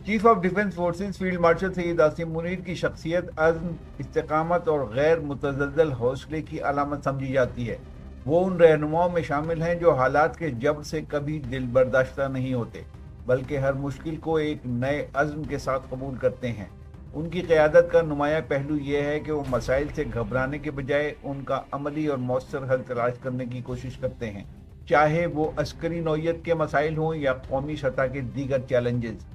Chief of defence forces field marshal Syed Asim Munir की शख्सियत अज़्म, इस्तिकामत और गैर मुतज़ल्ज़ल हौसले की अलामत समझी जाती है। वो उन रहनुमाओं में शामिल हैं जो हालात के जबर से कभी दिल बर्दाश्त नहीं होते, बल्कि हर मुश्किल को एक नए अज़्म के साथ कबूल करते हैं। उनकी क़यादत का नुमाया पहलू ये है कि वो मसाइल से घबराने के बजाय उनका अमली और मौसर हल तलाश करने की कोशिश करते हैं, चाहे वो अस्करी नौयत के मसाइल हों या कौमी सतह के दीगर challenges.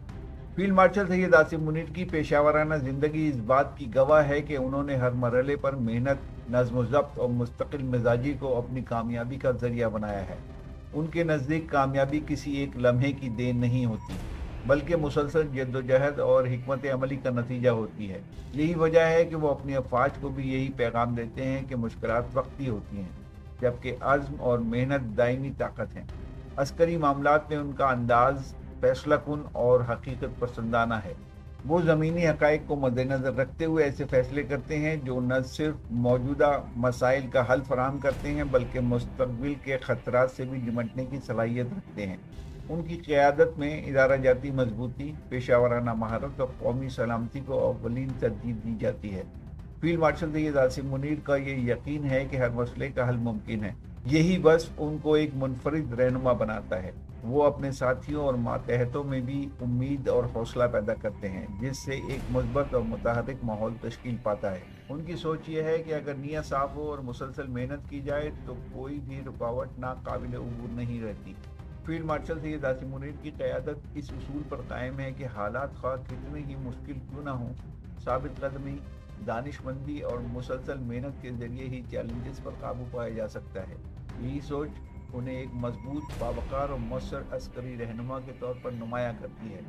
Field marshal Syed Asim Munir की पेशावराना ज़िंदगी इस बात की गवाह है कि उन्होंने हर मरहले पर मेहनत, नज़्म व ज़ब्त और मुस्तकिल मिजाजी को अपनी कामयाबी का ज़रिया बनाया है। उनके नज़दीक कामयाबी किसी एक लम्हे की देन नहीं होती, बल्कि मुसलसल जद्दोजहद और हिकमत अमली का नतीजा होती है। यही वजह है कि वो अपनी अफवाज को भी यही पैगाम देते हैं कि मुश्किलात वक्ती होती हैं, जबकि अज़्म और मेहनत दायमी ताकत हैं। अस्करी मामलात में उनका अंदाज फैसला कुन और हकीकत पसंदाना है। वो ज़मीनी हकाइक को मद्देनज़र रखते हुए ऐसे फैसले करते हैं जो न सिर्फ मौजूदा मसाइल का हल फराहम करते हैं, बल्कि मुस्तक़बिल के ख़तरात से भी निमटने की सलाहियत रखते हैं। उनकी क़यादत में इदारा जाती मजबूती, पेशावराना महारत और कौमी सलामती को अव्वलीन तरजीह दी जाती है। फील्ड मार्शल सैयद आसिम मुनीर का ये यकीन है कि हर मसले का हल मुमकिन है। यही बस उनको एक मुनफरिद रहनुमा बनाता है। वो अपने साथियों और मातहतों में भी उम्मीद और हौसला पैदा करते हैं, जिससे एक मुस्बत और मुतहर्रिक माहौल तश्कील पाता है। उनकी सोच ये है कि अगर नीयत साफ हो और मुसलसल मेहनत की जाए तो कोई भी रुकावट नाकाबिल अबूर नहीं रहती। फील्ड मार्शल सैयद आसिम मुनीर की क़यादत इस उसूल पर कायम है कि हालात ख्वाह कितने ही मुश्किल क्यों ना हों, साबित कदमी, दानिशमंदी और मुसलसल मेहनत के ज़रिए ही चैलेंजेस पर काबू पाया जा सकता है। यही सोच उन्हें एक मजबूत, बावकार और मौसर अस्करी रहनुमा के तौर पर नुमाया करती है।